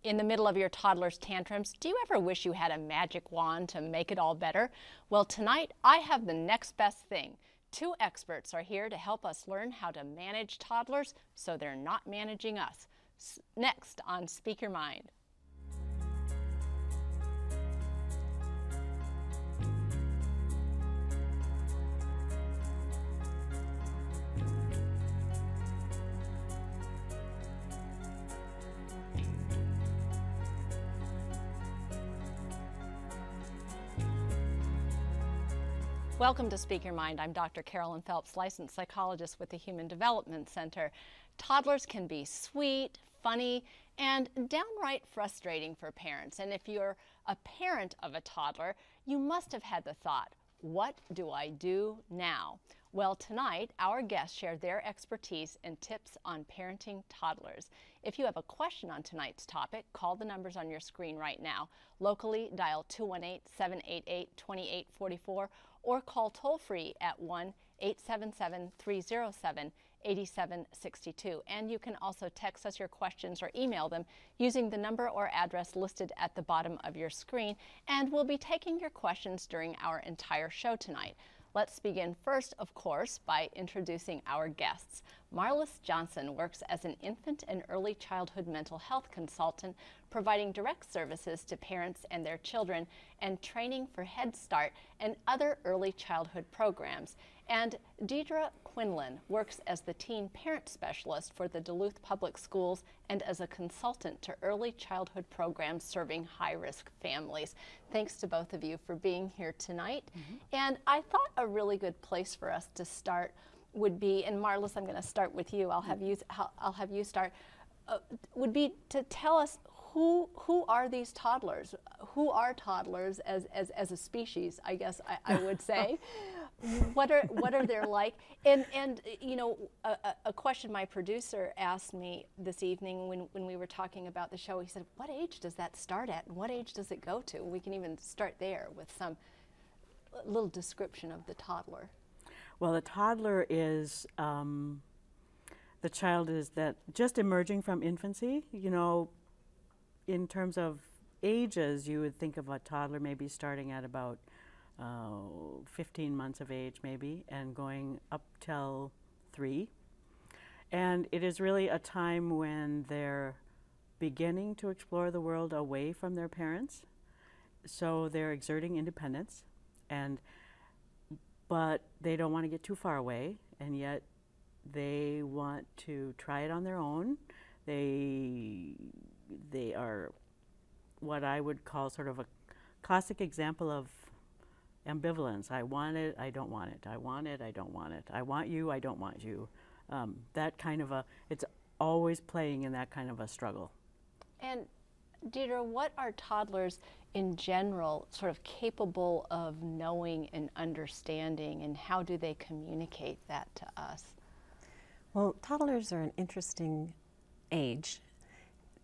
In the middle of your toddler's tantrums, do you ever wish you had a magic wand to make it all better? Well, tonight I have the next best thing. Two experts are here to help us learn how to manage toddlers so they're not managing us. Next on Speak Your Mind. Welcome to Speak Your Mind. I'm Dr. Carolyn Phelps, licensed psychologist with the Human Development Center. Toddlers can be sweet, funny, and downright frustrating for parents. And if you're a parent of a toddler, you must have had the thought, what do I do now? Well, tonight, our guests share their expertise and tips on parenting toddlers. If you have a question on tonight's topic, call the numbers on your screen right now. Locally, dial 218-788-2844 or call toll-free at 1-877-307-8762. And you can also text us your questions or email them using the number or address listed at the bottom of your screen, and we'll be taking your questions during our entire show tonight. Let's begin first, of course, by introducing our guests. Marlis Johnson works as an infant and early childhood mental health consultant, providing direct services to parents and their children and training for Head Start and other early childhood programs. And Deidre Quinlan works as the teen parent specialist for the Duluth Public Schools and as a consultant to early childhood programs serving high-risk families. Thanks to both of you for being here tonight. And I thought a really good place for us to start would be, and Marlis, I'm going to start with you. I'll have you start. Would be to tell us who are these toddlers? Who are toddlers as a species? I guess I would say. What are they like? And you know, a question my producer asked me this evening when we were talking about the show. He said, "What age does that start at, and what age does it go to?" We can even start there with some little description of the toddler. Well, the toddler is the child is that just emerging from infancy. You know, in terms of ages, you would think of a toddler maybe starting at about 15 months of age maybe, and going up till 3. And it is really a time when they're beginning to explore the world away from their parents. So they're exerting independence, but they don't want to get too far away, and yet they want to try it on their own. They are what I would call sort of a classic example of ambivalence. I want it, I don't want it. I want it, I don't want it. I want you, I don't want you. That kind of it's always playing in that kind of a struggle. And Deidre, what are toddlers in general sort of capable of knowing and understanding, and how do they communicate that to us? Well, toddlers are an interesting age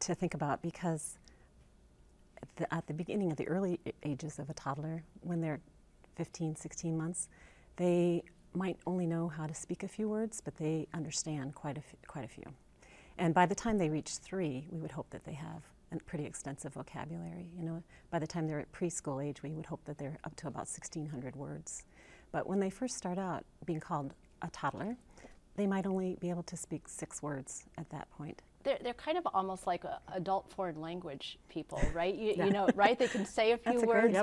to think about because at the beginning of the early ages of a toddler, when they're 15, 16 months, they might only know how to speak a few words, but they understand quite a few. And by the time they reach 3, we would hope that they have a pretty extensive vocabulary. You know, by the time they're at preschool age, we would hope that they're up to about 1,600 words. But when they first start out being called a toddler, they might only be able to speak 6 words at that point. They're kind of almost like adult foreign language people, right? You know, right? They can say a few words,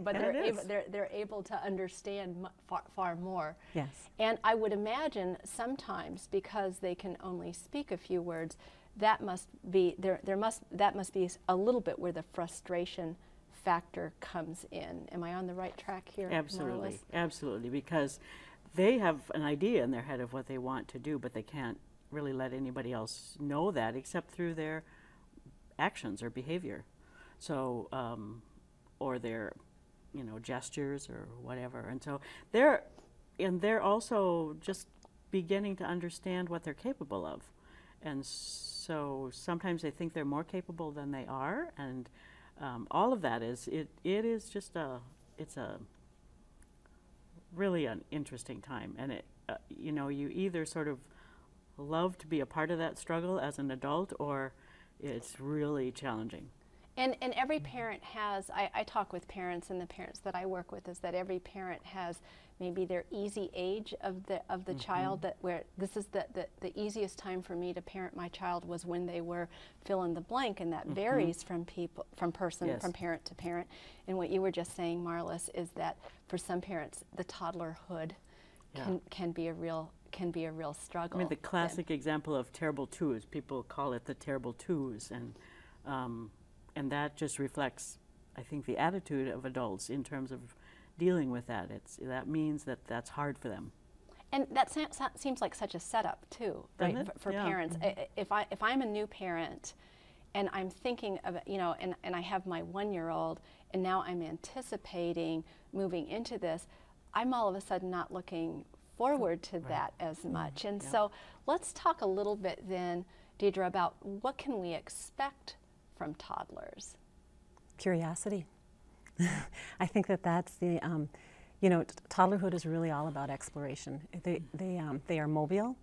but they're able to understand far more. Yes. And I would imagine sometimes, because they can only speak a few words, that must be that must be a little bit where the frustration factor comes in. Am I on the right track here? Absolutely, Marlis? absolutely, because they have an idea in their head of what they want to do, but they can't really let anybody else know that except through their actions or behavior. So, or their, you know, gestures or whatever. And so they're also just beginning to understand what they're capable of. And so sometimes they think they're more capable than they are. And all of that is, it is just it's a really an interesting time. And it, you know, you either sort of love to be a part of that struggle as an adult, or it's really challenging. And every parent has, I talk with parents, and the parents that I work with is that every parent has maybe their easy age of the child, that where this is the easiest time for me to parent my child was when they were fill in the blank, and that varies from person, from parent to parent. And what you were just saying, Marlis, is that for some parents the toddlerhood can be a real struggle. I mean, the classic example of terrible twos, people call it the terrible twos, and that just reflects, I think, the attitude of adults in terms of dealing with that. That means that that's hard for them. And that seems like such a setup too, right? For parents. If I'm a new parent, and I'm thinking of, and I have my 1-year-old, and now I'm anticipating moving into this, I'm all of a sudden not looking forward to that as much. And so let's talk a little bit then, Deidre, about what can we expect from toddlers? Curiosity. I think that's the, toddlerhood is really all about exploration. They are mobile,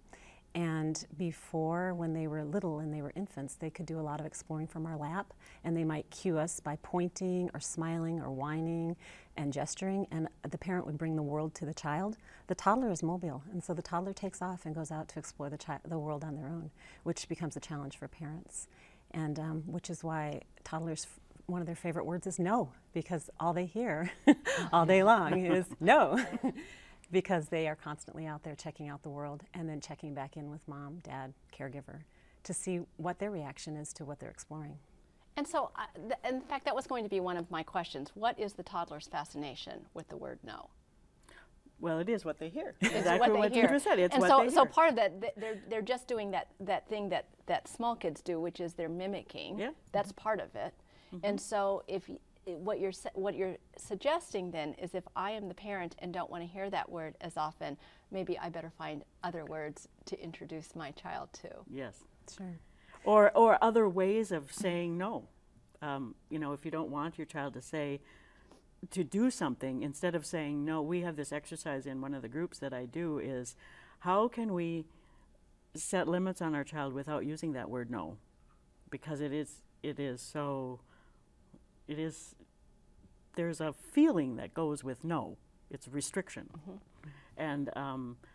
and before, when they were little and they were infants, they could do a lot of exploring from our lap, and they might cue us by pointing or smiling or whining and gesturing, and the parent would bring the world to the child. The toddler is mobile, and so the toddler takes off and goes out to explore the world on their own, which becomes a challenge for parents. And which is why toddlers, one of their favorite words is no, because all they hear all day long is no, because they are constantly out there checking out the world and then checking back in with mom, dad, caregiver to see what their reaction is to what they're exploring. And so, in fact, that was going to be one of my questions. What is the toddler's fascination with the word no? Well, it is what they hear. It's exactly what they Deidre hear. said. It's and what so, they hear. so part of that, they're just doing that thing that small kids do, which is they're mimicking. Yeah. That's part of it. And so, what you're suggesting then is, if I am the parent and don't want to hear that word as often, maybe I better find other words to introduce my child to. Yes. Sure. Or other ways of saying no. If you don't want your child to do something, instead of saying no, we have this exercise in one of the groups that I do, is how can we set limits on our child without using that word no? Because there's a feeling that goes with no. It's restriction. And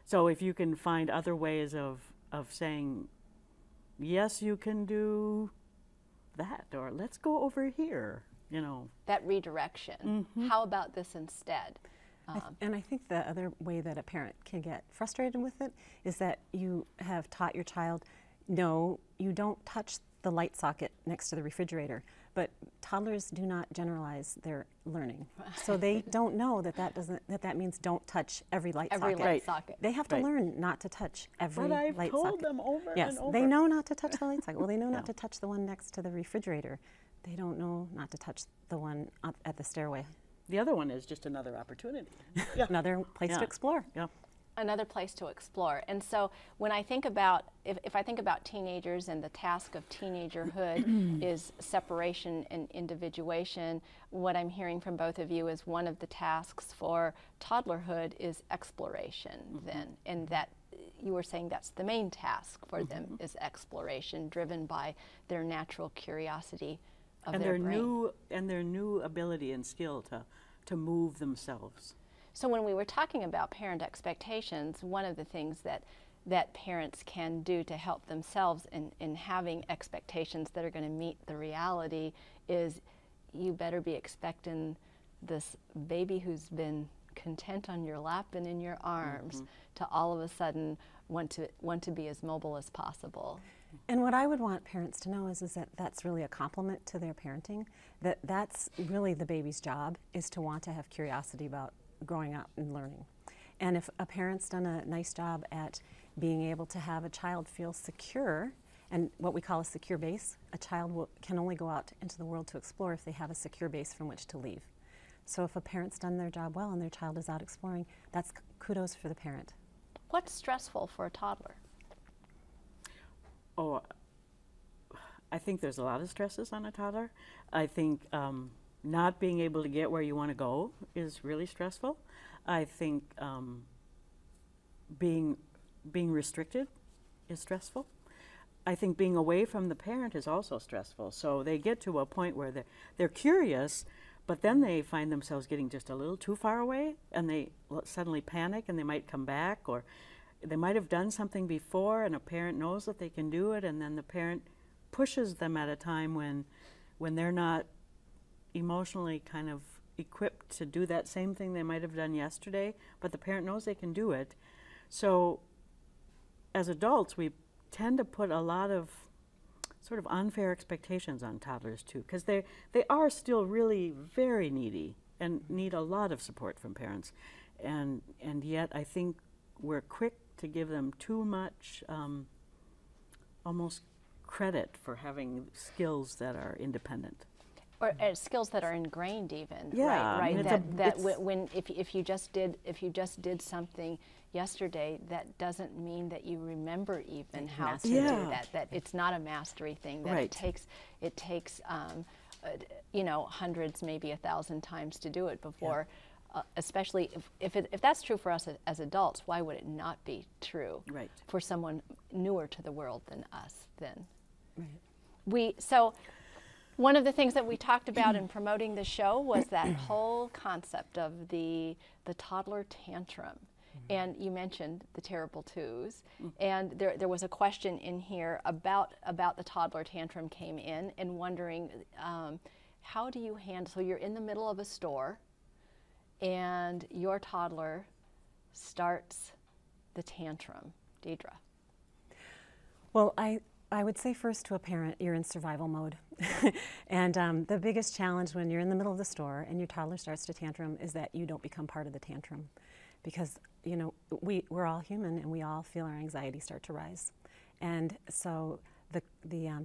so if you can find other ways of saying, yes, you can do that, or let's go over here. That redirection. How about this instead? And I think the other way that a parent can get frustrated with it is that you have taught your child, no, you don't touch the light socket next to the refrigerator. But toddlers do not generalize their learning, so they don't know that means don't touch every light socket. Every light socket. They have to learn not to touch every light socket. But I've told them over yes, and over. they know not to touch the light socket. Well, they know not to touch the one next to the refrigerator. They don't know not to touch the one at the stairway. The other one is just another opportunity. Another place to explore. Yeah. Another place to explore. And so when I think about, if I think about teenagers, and the task of teenagerhood is separation and individuation, what I'm hearing from both of you is one of the tasks for toddlerhood is exploration then. And that you were saying that's the main task for them, is exploration, driven by their natural curiosity of their brain. And their new ability and skill to move themselves. So when we were talking about parent expectations, one of the things that parents can do to help themselves in having expectations that are going to meet the reality is, you better be expecting this baby who's been content on your lap and in your arms to all of a sudden want to be as mobile as possible. And what I would want parents to know is that that's really a compliment to their parenting, that's really the baby's job, is to want to have curiosity about growing up and learning. And if a parent's done a nice job at being able to have a child feel secure, and what we call a secure base, a child can only go out into the world to explore if they have a secure base from which to leave. So if a parent's done their job well and their child is out exploring, that's kudos for the parent. What's stressful for a toddler? Oh, I think there's a lot of stresses on a toddler. I think not being able to get where you want to go is really stressful. I think being restricted is stressful. I think being away from the parent is also stressful. So they get to a point where they're curious, but then they find themselves getting just a little too far away, and they suddenly panic, and they might come back, or they might have done something before, and a parent knows that they can do it, and then the parent pushes them at a time when they're not emotionally kind of equipped to do that same thing they might have done yesterday, but the parent knows they can do it. So as adults, we tend to put a lot of sort of unfair expectations on toddlers too, because they are still really very needy and need a lot of support from parents, and yet I think we're quick to give them too much almost credit for having skills that are independent. Or skills that are ingrained, even. Yeah, right. I mean, If you just did something yesterday, that doesn't mean that you remember even how to do that. That it's not a mastery thing. That it takes you know, hundreds, maybe 1,000 times to do it before. Especially if that's true for us as adults, why would it not be true for someone newer to the world than us? Then, so. One of the things that we talked about in promoting the show was that whole concept of the toddler tantrum. And you mentioned the terrible twos. And there was a question in here about the toddler tantrum came in, and wondering how do you handle, so you're in the middle of a store and your toddler starts the tantrum. Deidre. Well, I would say first to a parent, you're in survival mode. And the biggest challenge when you're in the middle of the store and your toddler starts to tantrum is that you don't become part of the tantrum. Because, you know, we're all human and we all feel our anxiety start to rise. And so the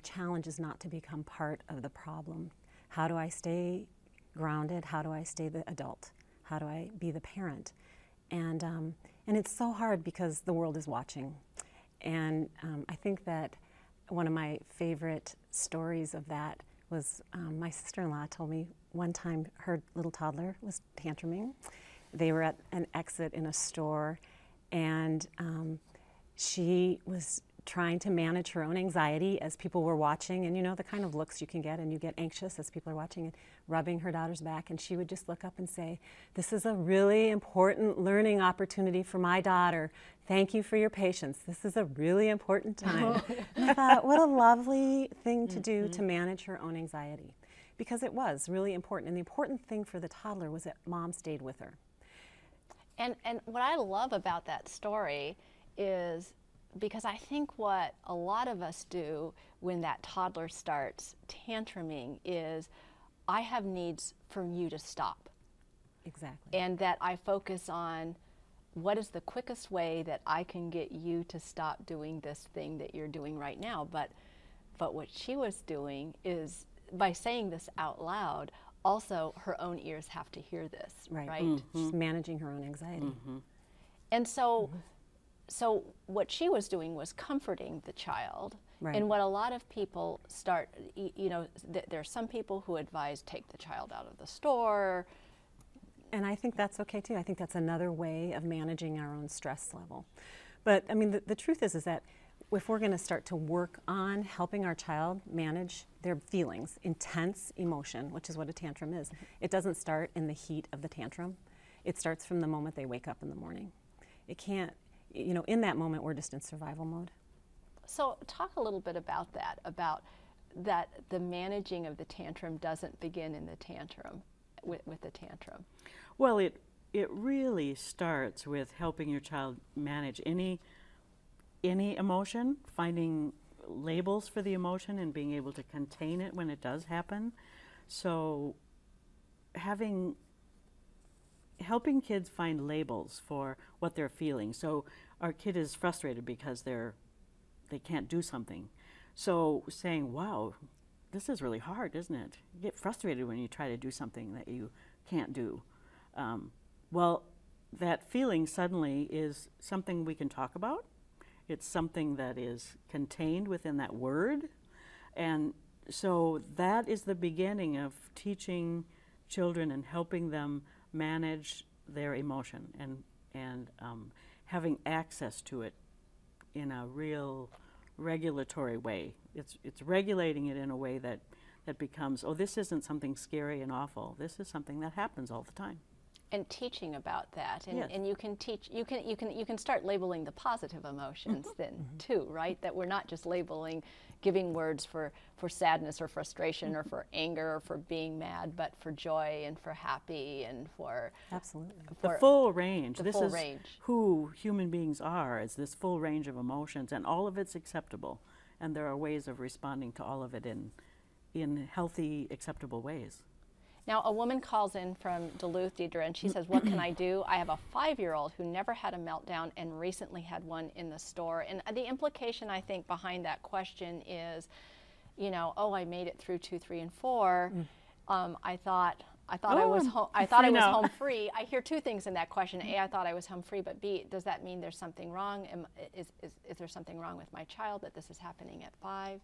challenge is not to become part of the problem. How do I stay grounded? How do I stay the adult? How do I be the parent? And it's so hard because the world is watching. And I think that one of my favorite stories of that was my sister-in-law told me one time her little toddler was tantruming. They were at an exit in a store, and she was trying to manage her own anxiety as people were watching, and you know the kind of looks you can get, and you get anxious as people are watching, and rubbing her daughter's back, and she would just look up and say, "This is a really important learning opportunity for my daughter. Thank you for your patience. This is a really important time." And I thought, what a lovely thing to do to manage her own anxiety, because it was really important, and the important thing for the toddler was that mom stayed with her. And what I love about that story is, because I think what a lot of us do when that toddler starts tantruming is, I have needs for you to stop. Exactly. And that I focus on what is the quickest way that I can get you to stop doing this thing that you're doing right now. But what she was doing is, by saying this out loud, also her own ears have to hear this, right? She's managing her own anxiety. And so so what she was doing was comforting the child. And what a lot of people start, you know, there are some people who advise take the child out of the store. And I think that's okay too. I think that's another way of managing our own stress level. But I mean, the truth is that if we're going to start to work on helping our child manage their feelings, intense emotion, which is what a tantrum is, it doesn't start in the heat of the tantrum. It starts from the moment they wake up in the morning. It can't, you know, in that moment we're just in survival mode. So talk a little bit about that the managing of the tantrum doesn't begin in the tantrum, with the tantrum. Well, it really starts with helping your child manage any emotion, finding labels for the emotion and being able to contain it when it does happen. So helping kids find labels for what they're feeling. So our kid is frustrated because they can't do something. So saying, wow, this is really hard, isn't it? You get frustrated when you try to do something that you can't do. Well, that feeling suddenly is something we can talk about. It's something that is contained within that word. And so that is the beginning of teaching children and helping them manage their emotion and having access to it in a real regulatory way. It's regulating it in a way that becomes, oh, this isn't something scary and awful. This is something that happens all the time. And teaching about that, and, Yes. and you can start labeling the positive emotions then too, right? That we're not just labeling, giving words for sadness or frustration or for anger or for being mad, but for joy and for happy and for Absolutely. The full range. The This full is range. who human beings are, is this full range of emotions, and all of it's acceptable. And there are ways of responding to all of it in healthy, acceptable ways. Now, a woman calls in from Duluth, Deidre, and she says, what can I do? I have a 5-year-old who never had a meltdown and recently had one in the store. And the implication, I think, behind that question is, you know, oh, I made it through 2, 3, and 4. I thought I was home free. I hear two things in that question. A, I thought I was home free, but B, does that mean there's something wrong? Is there something wrong with my child that this is happening at 5?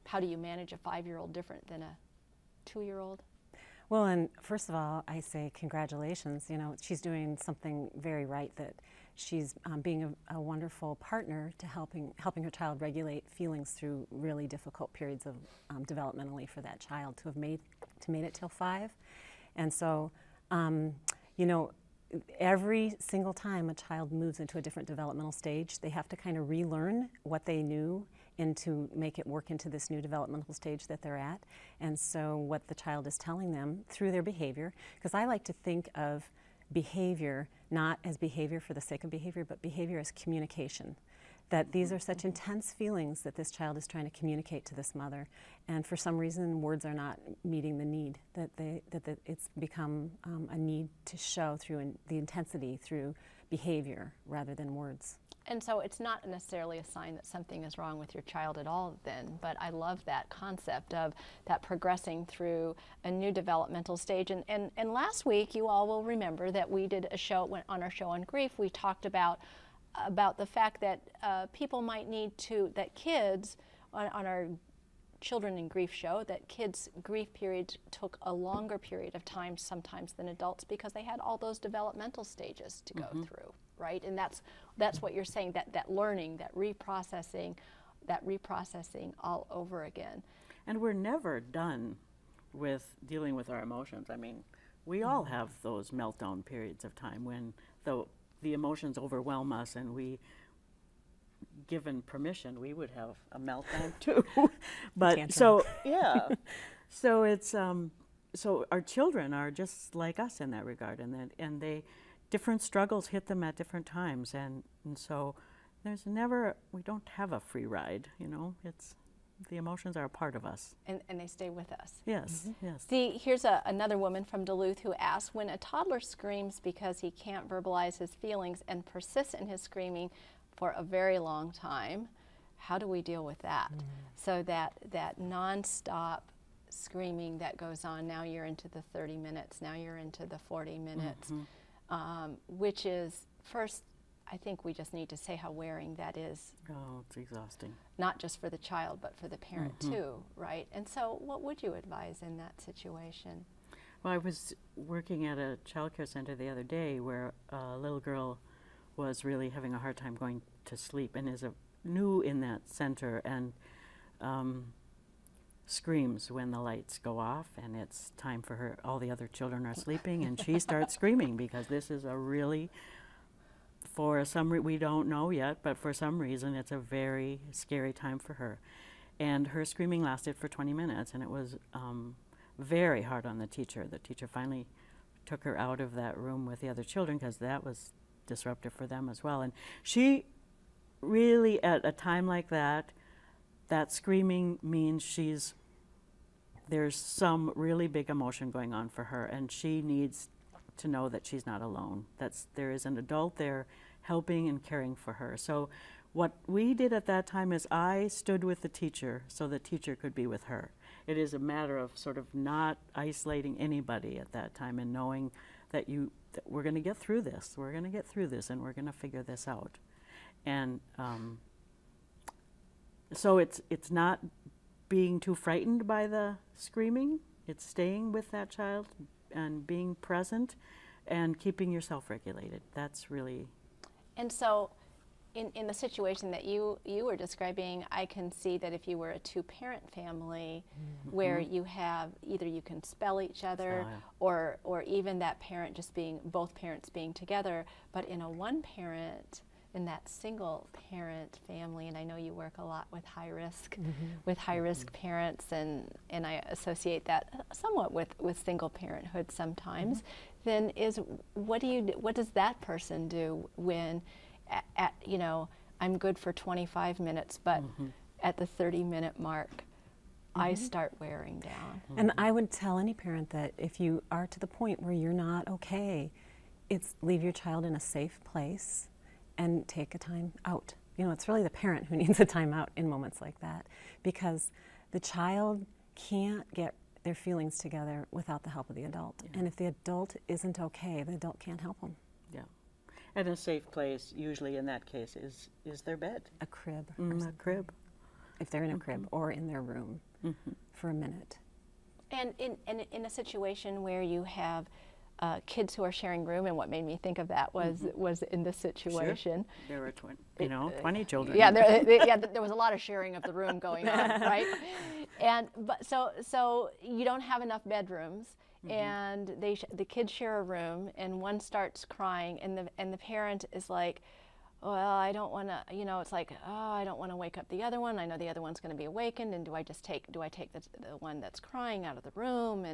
How do you manage a 5-year-old different than a 2-year-old? Well, and first of all, I say congratulations. You know, she's doing something very right, that she's being a wonderful partner to helping her child regulate feelings through really difficult periods of developmentally for that child to have made it till 5. And so, you know, every single time a child moves into a different developmental stage, they have to kind of relearn what they knew and to make it work into this new developmental stage that they're at. And so what the child is telling them through their behavior, because I like to think of behavior not as behavior for the sake of behavior, but behavior as communication. That these are such intense feelings that this child is trying to communicate to this mother, and for some reason words are not meeting the need, that it's become a need to show through the intensity through behavior rather than words. And so it's not necessarily a sign that something is wrong with your child at all then, but I love that concept of that progressing through a new developmental stage. And last week, you all will remember that we did a show, on our show on grief, we talked about the fact that people might need to, that kids, on our Children in Grief show, that kids' grief periods took a longer period of time sometimes than adults because they had all those developmental stages to go through, right? And that's what you're saying, that learning, that reprocessing all over again. And we're never done with dealing with our emotions. I mean, we all have those meltdown periods of time when the emotions overwhelm us, and we, given permission, we would have a meltdown too. But Tantrum. So yeah, so it's so our children are just like us in that regard, and they different struggles hit them at different times, and so we don't have a free ride, you know. It's the emotions are a part of us. And they stay with us. Yes, yes. See, here's another woman from Duluth who asks, when a toddler screams because he can't verbalize his feelings and persists in his screaming for a very long time, how do we deal with that? So that nonstop screaming that goes on, now you're into the 30 minutes, now you're into the 40 minutes, which is, first, I think we just need to say how wearing that is. Oh, it's exhausting. Not just for the child, but for the parent too, right? And so what would you advise in that situation? Well, I was working at a child care center the other day where a little girl was really having a hard time going to sleep and is new in that center, and screams when the lights go off and it's time for her, all the other children are sleeping, and she starts screaming because this is a really, we don't know yet, but for some reason it's a very scary time for her. And her screaming lasted for 20 minutes, and it was very hard on the teacher. The teacher finally took her out of that room with the other children because that was disruptive for them as well. And she really, at a time like that, that screaming means there's some really big emotion going on for her, and she needs to know that she's not alone. There is an adult there helping and caring for her. So what we did at that time is I stood with the teacher so the teacher could be with her. It is a matter of sort of not isolating anybody at that time, and knowing that we're going to get through this. We're going to get through this, and we're going to figure this out. And so it's not being too frightened by the screaming. It's staying with that child and being present and keeping yourself regulated. That's really... And so in the situation that you were describing, I can see that if you were a two-parent family where you have either you can spell each other or even that parent just being, both parents being together, but in a one-parent, in that single parent family, and I know you work a lot with high risk parents, and I associate that somewhat with single parenthood sometimes, then what does that person do when you know, I'm good for 25 minutes, but at the 30-minute mark, I start wearing down. And I would tell any parent that if you are to the point where you're not okay, leave your child in a safe place and take a time out. You know, it's really the parent who needs a time out in moments like that, because the child can't get their feelings together without the help of the adult. And if the adult isn't okay, the adult can't help them. Yeah. And a safe place, usually in that case, is their bed. A crib. A crib. If they're in a crib or in their room for a minute. And in a situation where you have kids who are sharing room, and what made me think of that was in this situation. Sure. There were 20 children. Yeah, there was a lot of sharing of the room going on, right? But so you don't have enough bedrooms. And the kids share a room, and one starts crying, and the parent is like, well, I don't want to, you know, it's like, oh, I don't want to wake up the other one. I know the other one's going to be awakened, and do I take the one that's crying out of the room,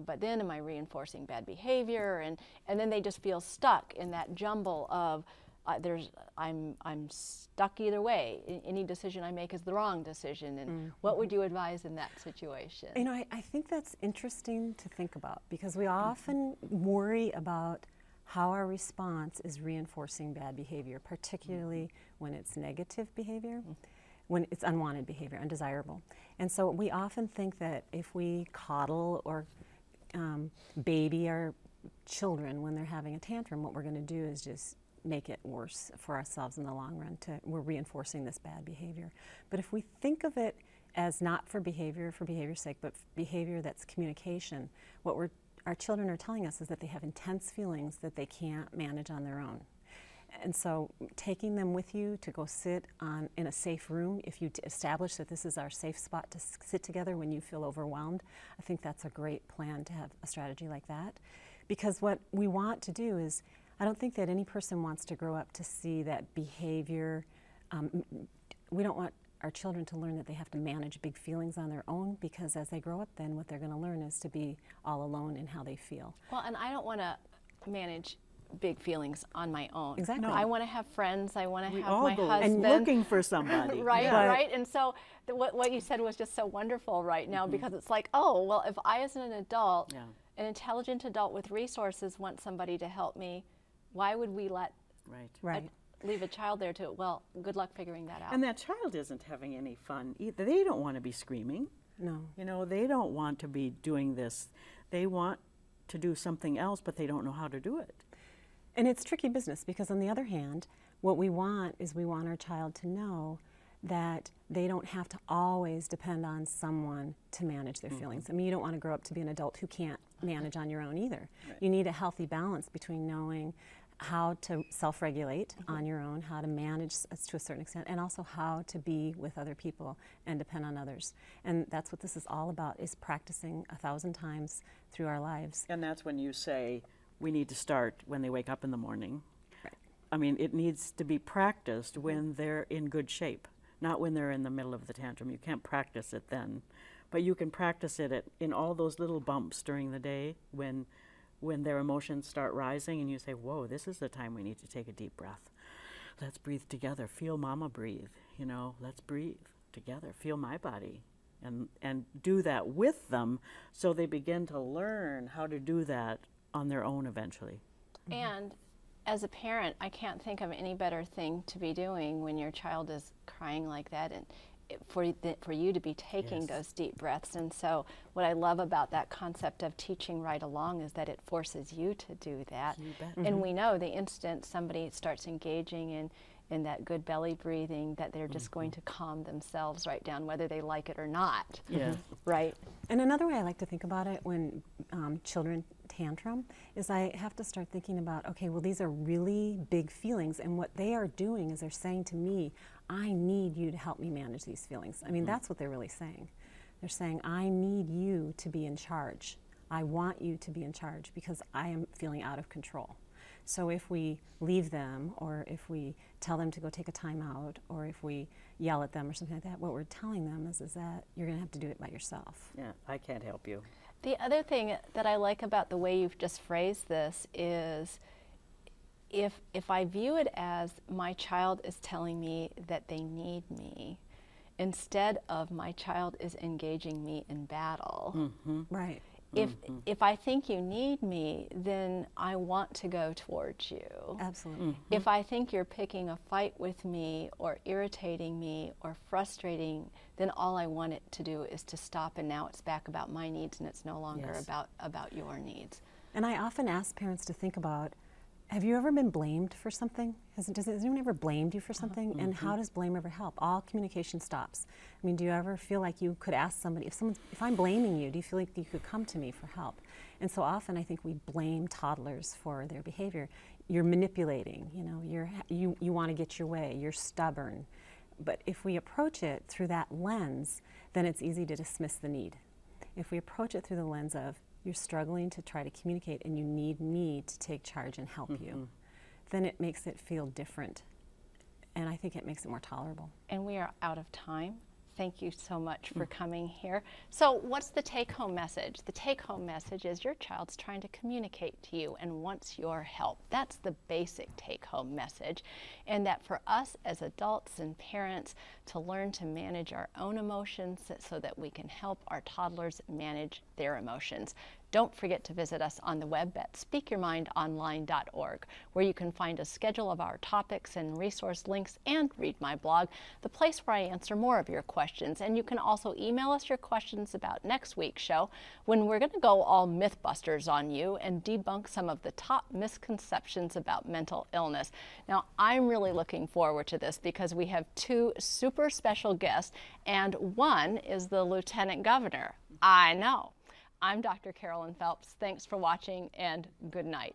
but then am I reinforcing bad behavior? And then they just feel stuck in that jumble of I'm stuck either way. Any decision I make is the wrong decision. And what would you advise in that situation? You know, I think that's interesting to think about, because we often worry about how our response is reinforcing bad behavior, particularly when it's negative behavior, when it's unwanted behavior, undesirable. And so we often think that if we coddle or baby our children when they're having a tantrum, what we're going to do is just make it worse for ourselves in the long run. We're reinforcing this bad behavior. But if we think of it as not for behavior's sake, but behavior that's communication, what our children are telling us is that they have intense feelings that they can't manage on their own. And so taking them with you to go sit in a safe room, if you establish that this is our safe spot to sit together when you feel overwhelmed, I think that's a great plan to have a strategy like that. Because what we want to do is, I don't think that any person wants to grow up to see that behavior. We don't want our children to learn that they have to manage big feelings on their own, because as they grow up, then what they're going to learn is to be all alone in how they feel. Well, and I don't want to manage big feelings on my own. Exactly. No. I want to have friends. I want to have all my go husband. And looking for somebody. Right, right. And so what you said was just so wonderful right now, because it's like, oh, well, if I as an adult, an intelligent adult with resources, want somebody to help me, why would we leave a child there to, well, good luck figuring that out. And that child isn't having any fun either. They don't want to be screaming. No. You know, they don't want to be doing this. They want to do something else, but they don't know how to do it. And it's tricky business, because on the other hand, what we want is we want our child to know that they don't have to always depend on someone to manage their feelings. I mean, you don't want to grow up to be an adult who can't manage on your own either. Right. You need a healthy balance between knowing how to self-regulate on your own, how to manage to a certain extent, and also how to be with other people and depend on others. And that's what this is all about, is practicing 1,000 times through our lives. And that's when you say we need to start when they wake up in the morning. Right. I mean, it needs to be practiced when they're in good shape, not when they're in the middle of the tantrum. You can't practice it then. But you can practice it in all those little bumps during the day when their emotions start rising, and you say, whoa, this is the time we need to take a deep breath. Let's breathe together. Feel mama breathe. You know, let's breathe together. Feel my body. And do that with them, so they begin to learn how to do that on their own eventually. And as a parent, I can't think of any better thing to be doing when your child is crying like that, and for you to be taking those deep breaths. And so what I love about that concept of teaching right along is that it forces you to do that. You bet. And we know the instant somebody starts engaging and that good belly breathing, that they're just going to calm themselves right down, whether they like it or not. Yeah. Right? And another way I like to think about it when children tantrum is I have to start thinking about, okay, well, these are really big feelings, and what they are doing is they're saying to me, I need you to help me manage these feelings. I mean, that's what they're really saying. They're saying, I need you to be in charge. I want you to be in charge because I am feeling out of control. So if we leave them, or if we tell them to go take a time out, or if we yell at them or something like that, what we're telling them is that you're going to have to do it by yourself. Yeah, I can't help you. The other thing that I like about the way you've just phrased this is, if I view it as my child is telling me that they need me, instead of my child is engaging me in battle. Right. If I think you need me, then I want to go towards you. Absolutely. If I think you're picking a fight with me or irritating me or frustrating, then all I want it to do is to stop, and now it's back about my needs and it's no longer Yes. about your needs. And I often ask parents to think about, have you ever been blamed for something? Has anyone ever blamed you for something? And how does blame ever help? All communication stops. I mean, do you ever feel like you could ask somebody, if I'm blaming you, do you feel like you could come to me for help? And so often I think we blame toddlers for their behavior. You're manipulating, you know, you want to get your way, you're stubborn. But if we approach it through that lens, then it's easy to dismiss the need. If we approach it through the lens of, you're struggling to try to communicate and you need me to take charge and help you, then it makes it feel different. And I think it makes it more tolerable. And we are out of time. Thank you so much for coming here. So what's the take-home message? The take-home message is your child's trying to communicate to you and wants your help. That's the basic take-home message. And that for us as adults and parents to learn to manage our own emotions so that we can help our toddlers manage their emotions. Don't forget to visit us on the web at speakyourmindonline.org, where you can find a schedule of our topics and resource links, and read my blog, the place where I answer more of your questions. And you can also email us your questions about next week's show, when we're going to go all Mythbusters on you and debunk some of the top misconceptions about mental illness. Now, I'm really looking forward to this because we have two super special guests, and one is the Lieutenant Governor. I know. I'm Dr. Carolyn Phelps. Thanks for watching, and good night.